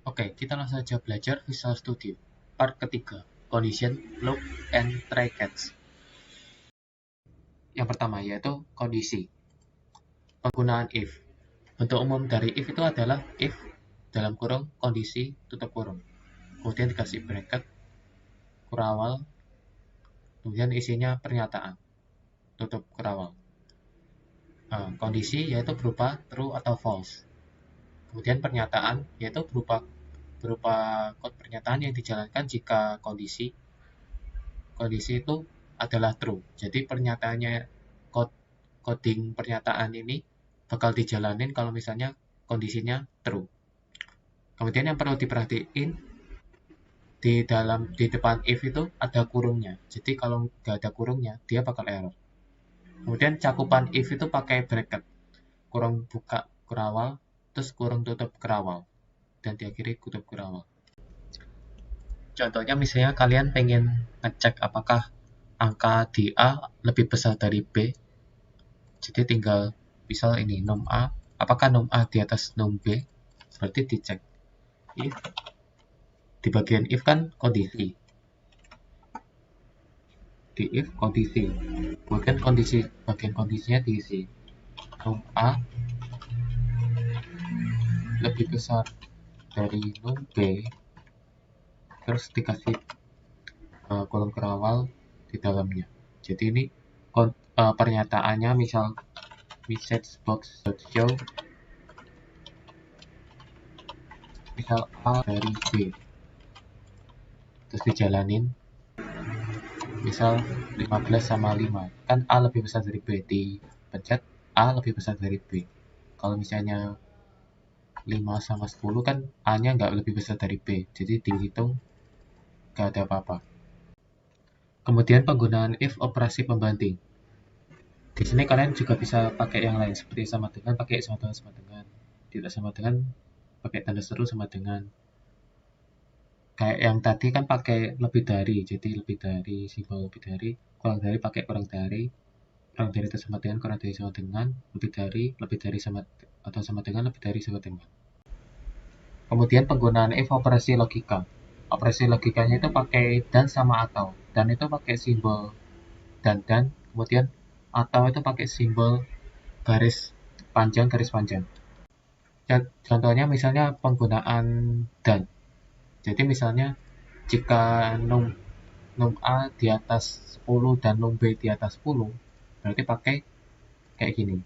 Oke, kita langsung saja belajar Visual Studio. Part ketiga, Condition, Loop, and Try Catch. Yang pertama yaitu kondisi. Penggunaan if. Bentuk umum dari if itu adalah if dalam kurung kondisi tutup kurung. Kemudian dikasih bracket, kurawal, kemudian isinya pernyataan, tutup kurawal. Kondisi yaitu berupa true atau false. Kemudian pernyataan yaitu berupa kode pernyataan yang dijalankan jika kondisi itu adalah true. Jadi pernyataannya coding pernyataan ini bakal dijalanin kalau misalnya kondisinya true. Kemudian yang perlu diperhatiin di depan if itu ada kurungnya. Jadi kalau nggak ada kurungnya dia bakal error. Kemudian cakupan if itu pakai bracket, kurung buka kurawal, terus kurung tutup kurawal, dan diakhiri tutup kurawal. Contohnya misalnya kalian pengen ngecek apakah angka di A lebih besar dari B. Jadi tinggal misal ini num A, apakah num A di atas num B? Berarti dicek. If di bagian if kan kondisi. Di if kondisi. Kemudian bagian kondisinya diisi. Num A lebih besar dari num B. Terus dikasih kolom kerawal di dalamnya. Jadi ini pernyataannya misal message box.show misal A dari B, terus dijalanin misal 15 sama 5 kan A lebih besar dari B, dipencet A lebih besar dari B. Kalau misalnya 5 sama 10 kan A nya nggak lebih besar dari B, jadi dihitung nggak ada apa-apa. Kemudian penggunaan if operasi pembanding. Di sini kalian juga bisa pakai yang lain seperti sama dengan, pakai sama dengan, tidak sama dengan, pakai tanda seru sama dengan. Kayak yang tadi kan pakai lebih dari, jadi lebih dari, simbol lebih dari, kurang dari pakai kurang dari itu sama dengan, kurang dari sama dengan, lebih dari sama atau sama dengan, lebih dari sama dengan. Kemudian penggunaan if operasi logika. Operasi logikanya itu pakai dan sama atau, dan itu pakai simbol dan, kemudian atau itu pakai simbol garis panjang. Contohnya misalnya penggunaan dan. Jadi misalnya jika num A di atas 10 dan num B di atas 10, berarti pakai kayak gini.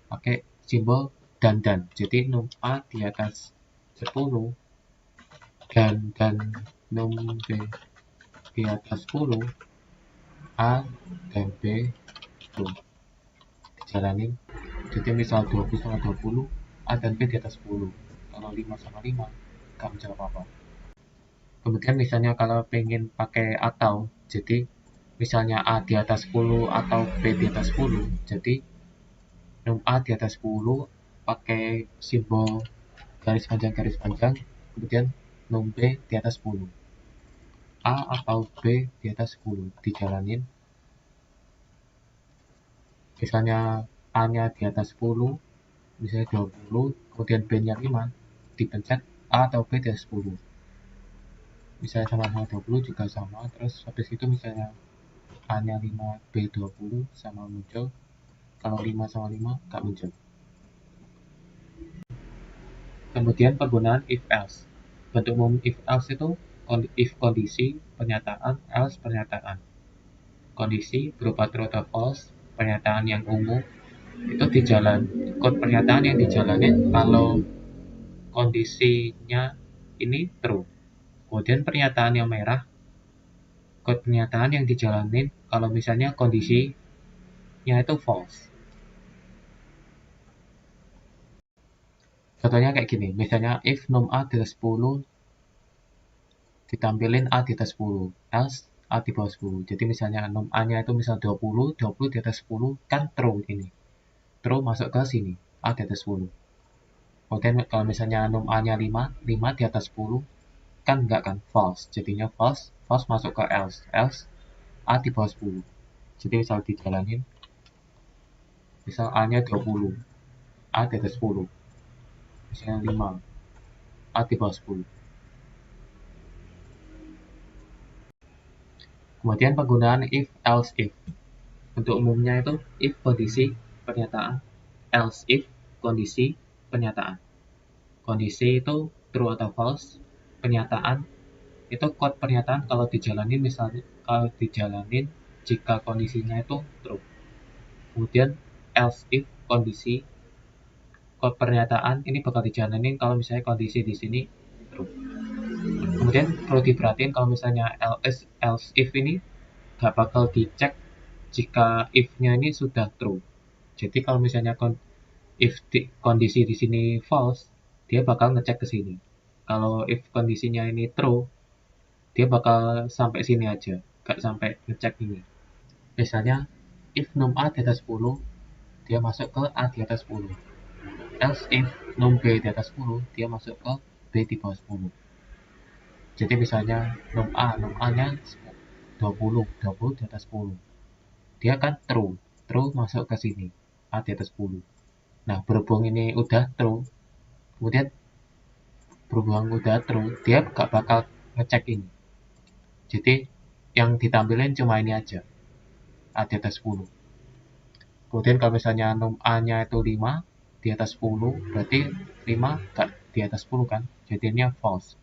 Pakai simbol dan. Jadi num A di atas 10 dan num B di atas 10, A dan B itu dijalanin. Jadi misal 20 sama 20, A dan B di atas 10. Kalau 5 sama 5, nggak menjawab apa-apa. Kemudian misalnya kalau pengen pakai atau, jadi misalnya A di atas 10 atau B di atas 10, jadi num A di atas 10 pakai simbol garis panjang, kemudian num B di atas 10. A atau B di atas 10 dijalanin. Misalnya A-nya di atas 10, misalnya 20, kemudian B-nya 5, dipencet A atau B di atas 10. Misalnya sama-sama 20 juga sama, terus habis itu misalnya A-nya 5, B 20 sama muncul. Kalau 5 sama 5 nggak muncul. Kemudian penggunaan if else. Bentuk umum if else itu if kondisi, pernyataan, else pernyataan. Kondisi berupa true atau false, pernyataan yang umum itu kode pernyataan yang dijalanin kalau kondisinya ini true. Kemudian pernyataan yang merah, kode pernyataan yang dijalanin kalau misalnya kondisinya itu false. Contohnya kayak gini, misalnya if num A di atas 10 ditampilin A di atas 10, else A di bawah 10. Jadi misalnya num A-nya itu misal 20 di atas 10 kan true ini. True masuk ke sini, A di atas 10. Kemudian kalau misalnya num A-nya 5 di atas 10 kan enggak kan, false. Jadinya false masuk ke else A di bawah 10. Jadi misal dijalanin, misal A-nya 20, A di atas 10. Misalnya 5, A di bawah 10. Kemudian penggunaan if, else, if. Untuk umumnya itu if kondisi pernyataan, else if kondisi pernyataan. Kondisi itu true atau false, pernyataan itu code pernyataan kalau dijalanin, misalnya kalau dijalanin jika kondisinya itu true. Kemudian else if kondisi code pernyataan ini bakal dijalanin kalau misalnya kondisi di sini true. Kemudian perlu diperhatiin kalau misalnya else if ini gak bakal dicek jika if-nya ini sudah true. Jadi kalau misalnya if kondisi di sini false, dia bakal ngecek ke sini. Kalau if kondisinya ini true, dia bakal sampai sini aja, gak sampai ngecek ini. Misalnya if num A di atas 10, dia masuk ke A di atas 10. Else if num B di atas 10, dia masuk ke B di bawah 10. Jadi misalnya num A-nya 20 di atas 10. Dia kan true masuk ke sini, A di atas 10. Nah, berhubung ini udah true, kemudian berhubung udah true, dia gak bakal ngecek ini. Jadi yang ditampilin cuma ini aja, A di atas 10. Kemudian kalau misalnya num A-nya itu 5 di atas 10, berarti 5 gak di atas 10 kan, jadinya false.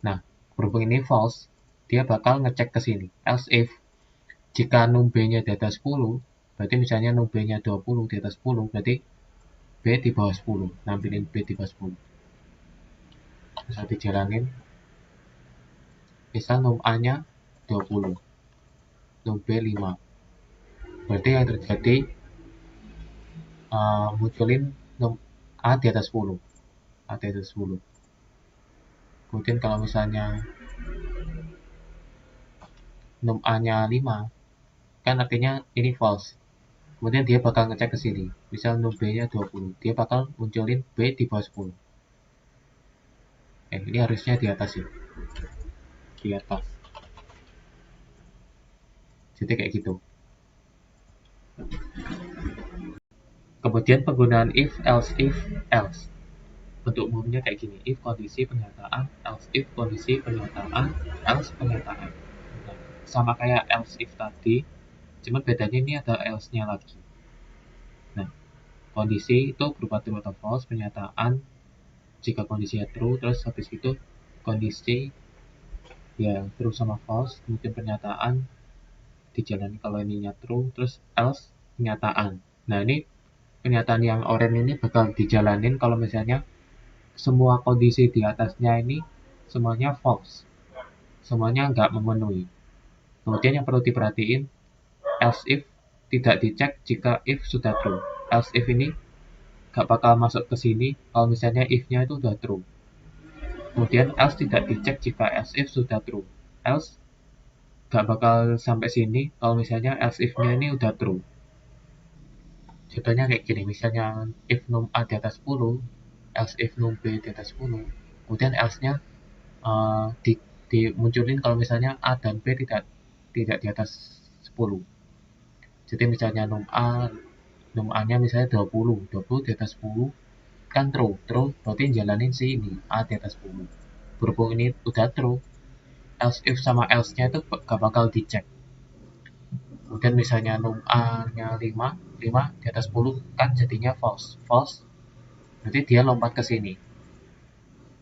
Nah, berhubung ini false, dia bakal ngecek ke sini. Else if jika num B-nya di atas 10, berarti misalnya num B-nya 20 di atas 10, berarti B di bawah 10, nampilin B di bawah 10. Bisa dijalanin. Misal num A-nya 20, num B 5. Berarti yang terjadi munculin num A di atas 10. A di atas 10. Kemudian kalau misalnya num A-nya 5, kan artinya ini false. Kemudian dia bakal ngecek ke sini. Misal num B-nya 20, dia bakal munculin B di bawah 10. Ini harusnya di atas ya. Di atas. Jadi kayak gitu. Kemudian penggunaan if, else, if, else. Bentuk umumnya kayak gini. If kondisi pernyataan, else if kondisi pernyataan, else pernyataan. Nah, sama kayak else if tadi, cuman bedanya ini ada else-nya lagi. Nah, kondisi itu berupa true atau false, pernyataan jika kondisinya true, terus habis itu kondisi ya true sama false, kemudian pernyataan dijalani kalau ininya true, terus else pernyataan. Nah, ini pernyataan yang oranye ini bakal dijalanin kalau misalnya semua kondisi di atasnya ini semuanya false, semuanya nggak memenuhi. Kemudian yang perlu diperhatiin, else if tidak dicek jika if sudah true. Else if ini nggak bakal masuk ke sini kalau misalnya if-nya itu udah true. Kemudian else tidak dicek jika else if sudah true. Else nggak bakal sampai sini kalau misalnya else if-nya ini udah true. Contohnya kayak gini, misalnya if num A di atas 10, else if num B di atas 10, kemudian else-nya dimunculin kalau misalnya A dan B tidak di atas 10. Jadi misalnya num A-nya misalnya 20 di atas 10, kan true berarti jalanin si ini, A di atas 10. Berhubung ini udah true, else if sama else-nya itu gak bakal dicek. Kemudian misalnya num A-nya 5 di atas 10, kan jadinya false, berarti dia lompat ke sini.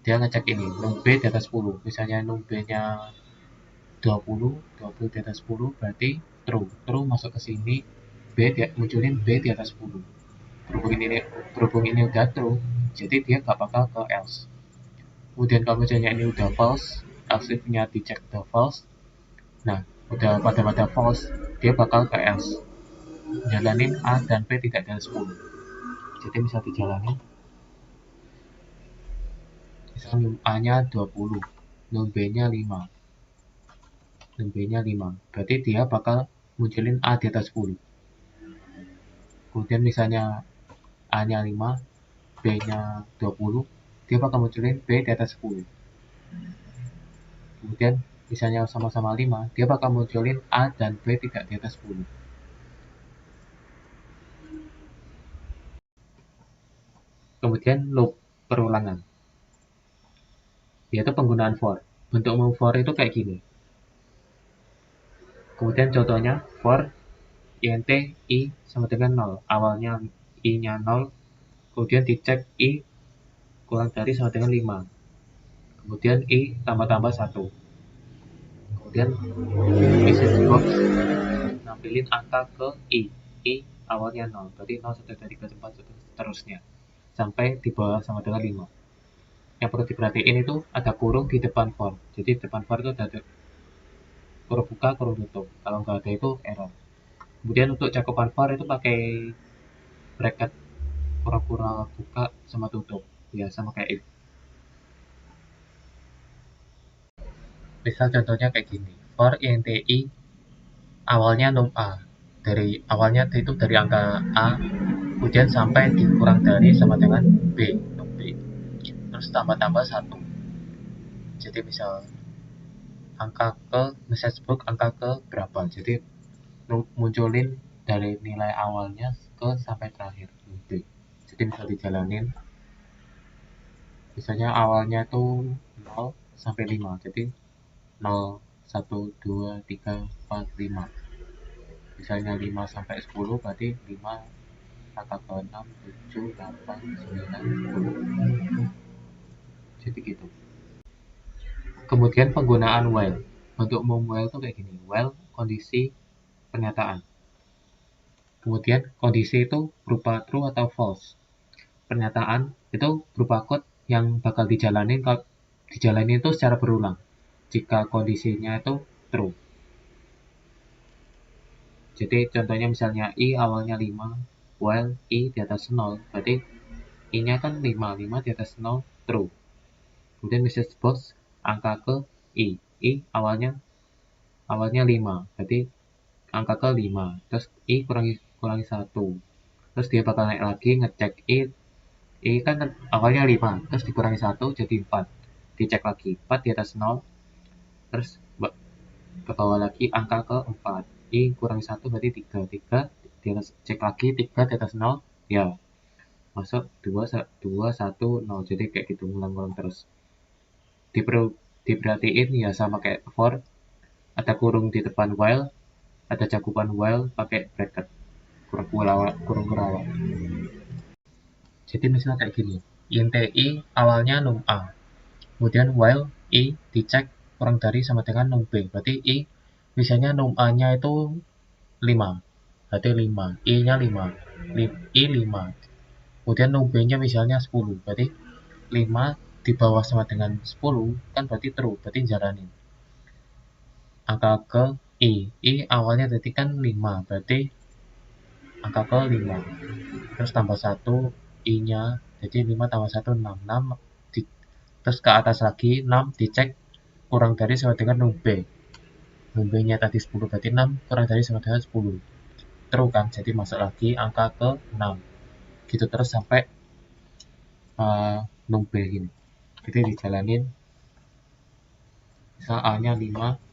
Dia ngecek ini, num B di atas 10, misalnya num B-nya 20 di atas 10, berarti true masuk ke sini, munculin B di atas 10. Berhubung ini udah true, jadi dia gak bakal ke else. Kemudian kalau misalnya ini udah false, else if-nya dicek udah false, nah udah pada false, dia bakal ke else, jalanin A dan B tidak di atas 10. Jadi bisa dijalanin. Misalnya num A-nya 20, num B-nya 5, num B-nya 5, berarti dia bakal munculin A di atas 10. Kemudian misalnya A-nya 5, B-nya 20, dia bakal munculin B di atas 10. Kemudian misalnya sama-sama 5, dia bakal munculin A dan B tidak di atas 10. Kemudian loop perulangan, yaitu penggunaan for. Bentuk umum for itu kayak gini. Kemudian contohnya for int i sama dengan 0, awalnya i nya 0, kemudian dicek i kurang dari sama dengan 5, kemudian i tambah-tambah 1, kemudian message box nampilin angka ke i awalnya 0, berarti 0, 1, 2, 3, 4, seterusnya sampai di bawah sama dengan 5. Yang perlu diperhatiin itu ada kurung di depan for, jadi di depan for itu ada kurung buka, kurung tutup, kalau nggak ada itu error. Kemudian untuk cakupan for itu pakai bracket pura-pura buka sama tutup, ya sama kayak itu. Misal contohnya kayak gini, for int i awalnya num a, dari awalnya itu dari angka a, kemudian sampai dikurang dari sama dengan b, num b, terus tambah-tambah 1. Jadi misal angka ke message box angka ke berapa, jadi munculin dari nilai awalnya ke sampai terakhir num b. Jadi bisa dijalanin, misalnya awalnya itu 0 sampai 5, jadi 0, 1, 2, 3, 4, 5. Misalnya 5 sampai 10 berarti 5 angka ke 6, 7, 8, 9, 10. Jadi gitu. Kemudian penggunaan while. Untuk while itu kayak gini. While kondisi pernyataan. Kemudian kondisi itu berupa true atau false. Pernyataan itu berupa code yang bakal dijalanin itu secara berulang jika kondisinya itu true. Jadi contohnya misalnya i awalnya 5, while i di atas 0, berarti i nya kan 5, 5 di atas 0, true. Kemudian message box angka ke i awalnya 5, berarti angka ke 5, terus i kurangi 1, terus dia bakal naik lagi ngecek i kan awalnya 5, terus dikurangi 1 jadi 4, dicek lagi 4 di atas 0, terus ke bawah lagi angka ke 4, i kurangi 1 berarti 3 di atas, cek lagi 3 di atas 0, ya masuk 2, 1, 0, jadi kayak gitu ngulang-ngulang terus. Diperhatiin ya sama kayak for, ada kurung di depan while, ada cakupan while pakai bracket kurung kurawat. Jadi misalnya kayak gini, int i awalnya num a, kemudian while i dicek kurang dari sama dengan num b, berarti i misalnya num a nya itu 5, berarti 5, i nya 5, i 5, kemudian num b nya misalnya 10, berarti 5 di bawah sama dengan 10 kan berarti true, berarti jalanin angka ke i awalnya tadi kan 5, berarti angka ke 5, terus tambah 1 i nya, jadi 5 tambah 1 6, terus ke atas lagi 6 dicek kurang dari sama dengan num b nya tadi 10, berarti 6 kurang dari sama dengan 10, true kan, jadi masuk lagi angka ke 6, gitu terus sampai num b ini. Jadi dijalanin misal a nya 5,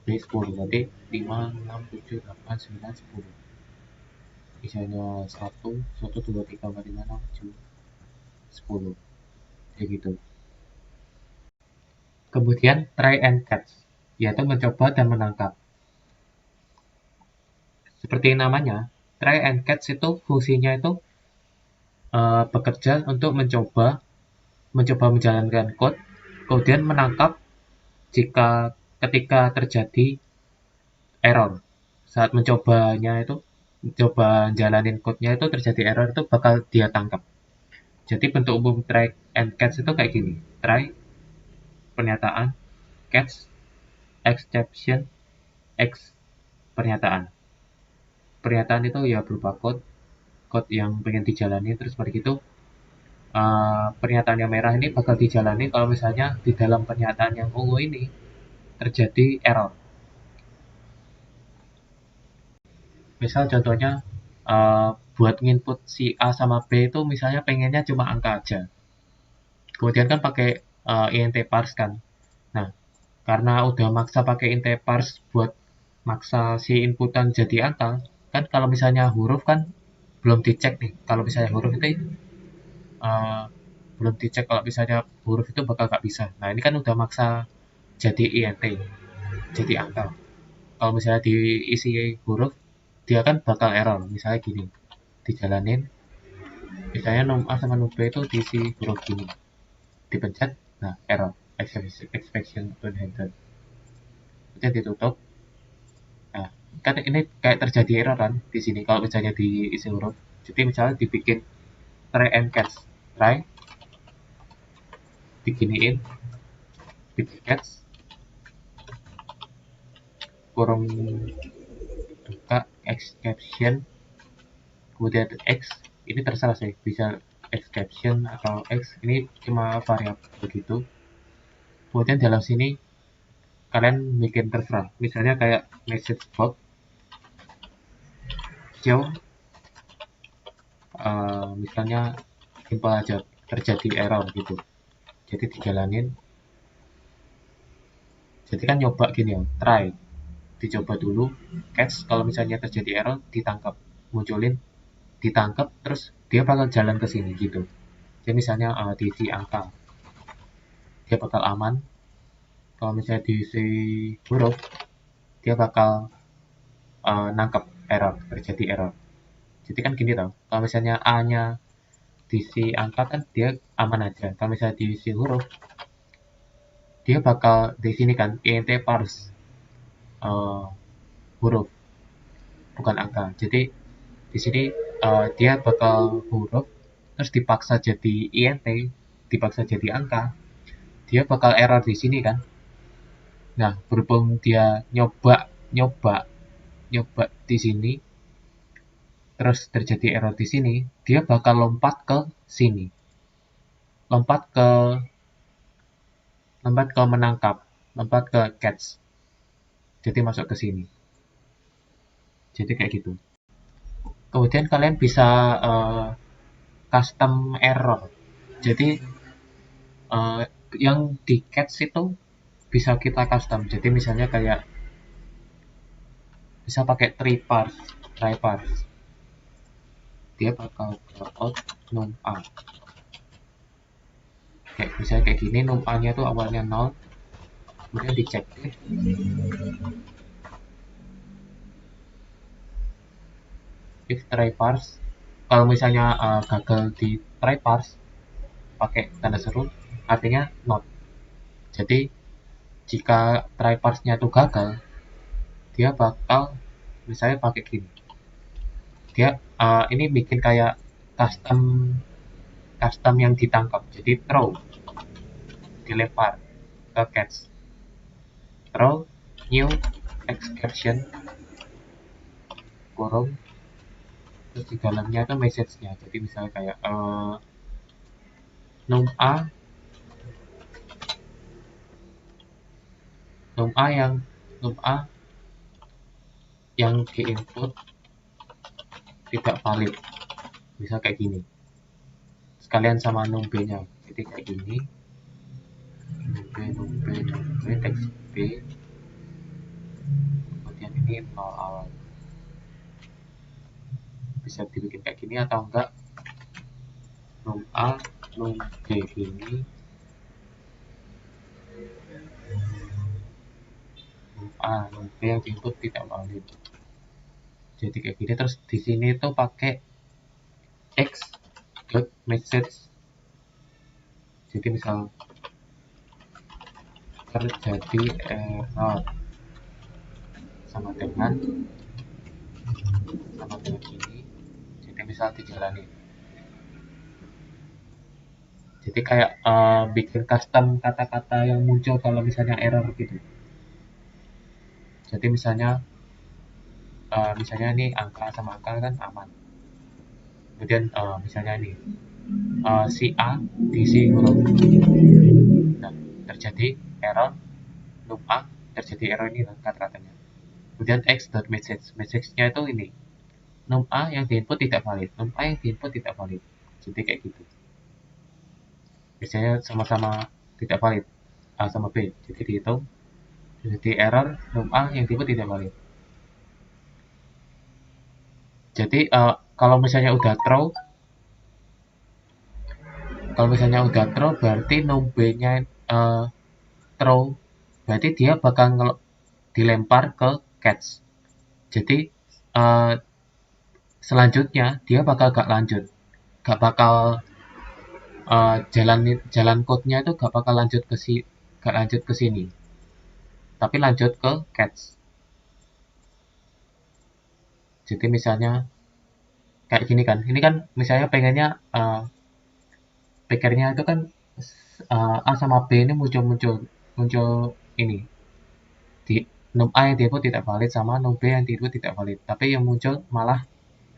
b 10, berarti 5, 6, 7, 8, 9, 10, misalnya 1, 1, 2, 3, 4, 5, 6, 7, 10, kayak gitu. Kemudian try and catch, yaitu mencoba dan menangkap. Seperti namanya, try and catch itu fungsinya itu bekerja untuk mencoba menjalankan code, kemudian menangkap jika ketika terjadi error. Saat mencoba jalanin code-nya itu terjadi error, itu bakal dia tangkap. Jadi bentuk umum try and catch itu kayak gini. Try, pernyataan, catch, exception, X, pernyataan. Pernyataan itu ya berupa code yang pengen dijalani, terus begitu pernyataan yang merah ini bakal dijalani kalau misalnya di dalam pernyataan yang ungu ini terjadi error. Misal contohnya buat input si A sama B itu misalnya pengennya cuma angka aja. Kemudian kan pakai int parse kan. Nah, karena udah maksa pakai int parse buat maksa si inputan jadi angka, kan kalau misalnya huruf kan belum dicek nih. Kalau misalnya huruf itu belum dicek kalau misalnya huruf itu bakal nggak bisa. Nah, ini kan udah maksa jadi int, jadi angka. kalau misalnya diisi huruf, dia kan bakal error. Misalnya gini, dijalanin, misalnya num A sama num B itu diisi huruf gini, dipencet, nah error, expression unhandled. Kemudian ditutup, nah kan ini kayak terjadi error kan di sini kalau misalnya diisi huruf. Jadi misalnya dibikin try and catch, try, diginiin, bikin catch, kurung buka, exception, kemudian X, ini terserah sih, bisa exception atau X, ini cuma variabel begitu. Kemudian dalam sini kalian bikin terserah, misalnya kayak message box show, misalnya simpel aja terjadi error gitu, jadi dijalanin. Jadi kan nyoba gini ya, try, dicoba dulu, catch, kalau misalnya terjadi error ditangkap, munculin, ditangkap, terus dia bakal jalan ke sini gitu. Jadi misalnya diisi angka, dia bakal aman. Kalau misalnya diisi huruf, dia bakal nangkep error, terjadi error. Jadi kan gini tau, kalau misalnya A-nya diisi angka kan dia aman aja. Kalau misalnya diisi huruf, dia bakal di sini kan int parse huruf, bukan angka. Jadi di sini dia bakal huruf, terus dipaksa jadi int, dipaksa jadi angka, dia bakal error di sini kan. Nah, berhubung dia nyoba di sini, terus terjadi error di sini, dia bakal lompat ke sini, lompat ke menangkap, lompat ke catch, jadi masuk ke sini. Jadi kayak gitu. Kemudian kalian bisa custom error. Jadi yang di catch itu bisa kita custom. Jadi misalnya kayak bisa pakai try parse. Dia bakal out num A. Kayak misalnya kayak gini, num A-nya tuh awalnya 0, kemudian dicek if try parse. Kalau misalnya gagal di try parse pakai tanda seru, artinya not. Jadi jika try parse-nya tuh gagal, dia bakal misalnya pakai gini. Dia ini bikin kayak custom yang ditangkap. Jadi throw, dilempar ke catch, throw new exception, kurung, terus di dalamnya itu message-nya. Jadi misalnya kayak num A yang di input tidak valid, bisa kayak gini, sekalian sama num B-nya. Jadi kayak gini, num B teks B, kemudian ini 0 awal. Bisa dibikin kayak gini atau enggak num A, num B ini, num A, num B yang diinput tidak valid. Jadi kayak gini. Terus di sini tuh pakai x dot message. Jadi misal terjadi error sama dengan ini. Jadi misal dijalani. Jadi kayak bikin custom kata-kata yang muncul kalau misalnya error gitu. Jadi misalnya ini angka sama angka kan aman. Kemudian misalnya ini si A diisi huruf. Nah, terjadi error num A, terjadi error ini kata-katanya. Kemudian message-nya itu ini, num A yang diinput tidak valid, num A yang diinput tidak valid. Jadi kayak gitu. Biasanya sama-sama tidak valid, A sama B. Jadi dihitung, jadi error num A yang diinput tidak valid. Jadi kalau misalnya udah throw, berarti num B-nya throw, berarti dia bakal dilempar ke catch. Jadi selanjutnya dia bakal gak lanjut, gak bakal jalan code-nya itu gak bakal lanjut ke sini, tapi lanjut ke catch. Jadi misalnya kayak gini kan, ini kan misalnya pengennya pikirnya itu kan A sama B ini muncul ini di num A yang diinput tidak valid sama num B yang diinput tidak valid, tapi yang muncul malah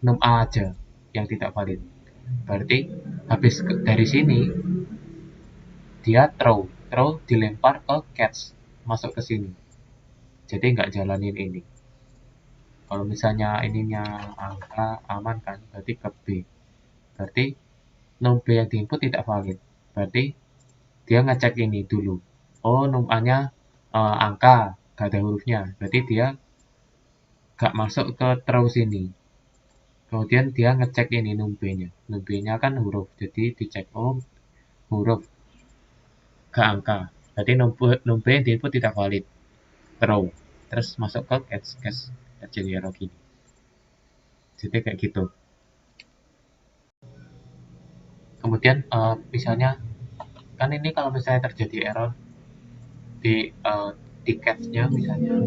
num A aja yang tidak valid. Berarti habis dari sini dia throw dilempar ke catch, masuk ke sini, jadi nggak jalanin ini. Kalau misalnya ininya angka aman kan, berarti ke B, berarti num B yang diinput tidak valid, berarti dia ngecek ini dulu. Oh, num A nya angka, gak ada hurufnya, berarti dia gak masuk ke throw sini. Kemudian dia ngecek ini num B nya, num B nya kan huruf, jadi dicek, oh huruf ke angka, berarti num B yang diinput tidak valid, throw, terus masuk ke catch jadi error gini. Jadi kayak gitu. Kemudian misalnya kan ini kalau misalnya terjadi error di catch-nya misalnya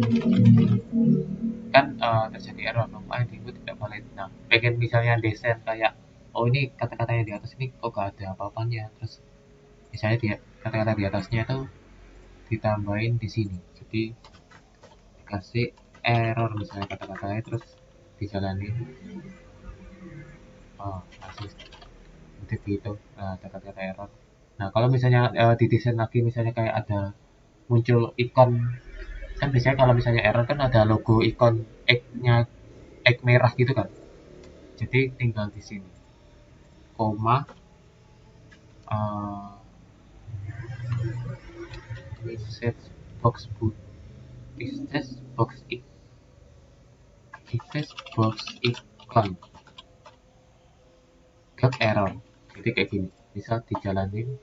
kan terjadi error num A yang diinput tidak valid. Nah, pengen misalnya desain kayak oh ini kata-kata yang di atas ini kok gak ada apa-apanya, terus misalnya dia kata-kata di atasnya itu ditambahin di sini, jadi dikasih error misalnya kata-katanya, terus dijalanin kasih titik gitu kata-kata error. Nah, kalau misalnya didesain lagi misalnya kayak ada muncul ikon, kan biasanya kalau misalnya error kan ada logo ikon egg merah gitu kan, jadi tinggal di sini koma message box ikon dot error, jadi kayak gini bisa dijalanin.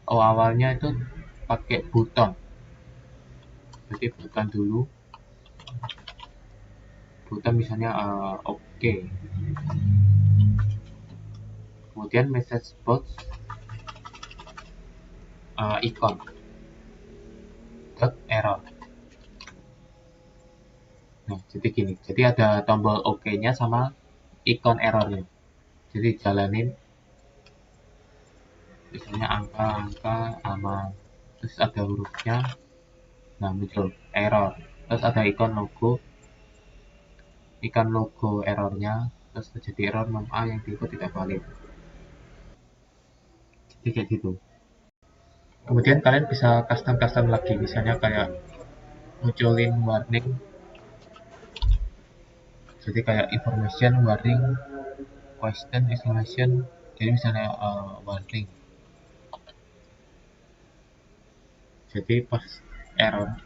Awalnya itu pakai button, jadi button dulu, button misalnya oke. Kemudian message box ikon dot error. Nah, jadi gini, jadi ada tombol OK nya sama ikon errornya, jadi jalanin misalnya angka aman, terus ada hurufnya, nah muncul error, terus ada ikon logo errornya, terus terjadi error num A yang diinput tidak valid, jadi kayak gitu. Kemudian kalian bisa custom lagi, misalnya kayak munculin warning, jadi kayak information, warning, question, exclamation, jadi misalnya warning, jadi pas error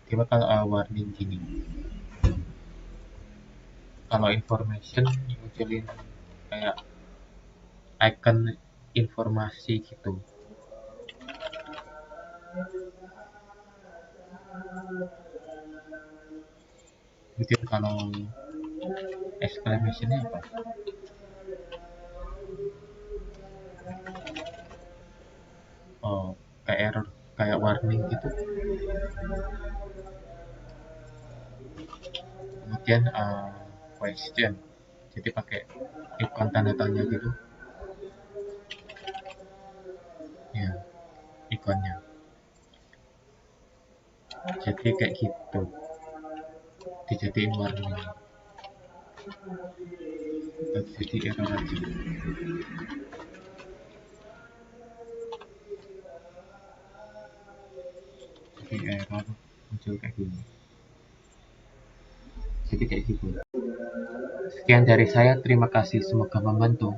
dia bakal warning gini. Kalau information munculin kayak icon informasi gitu. Kemudian kalau exclamationnya apa? Oh, kayak error, kayak warning gitu. Kemudian question, jadi pakai ikon tanda tanya gitu. Ya, ikonnya. Jadi kayak gitu. Dijadiin warning. Jadi error aja. Jadi error muncul kayak gini. Jadi kayak gitu. Sekian dari saya, terima kasih, semoga membantu.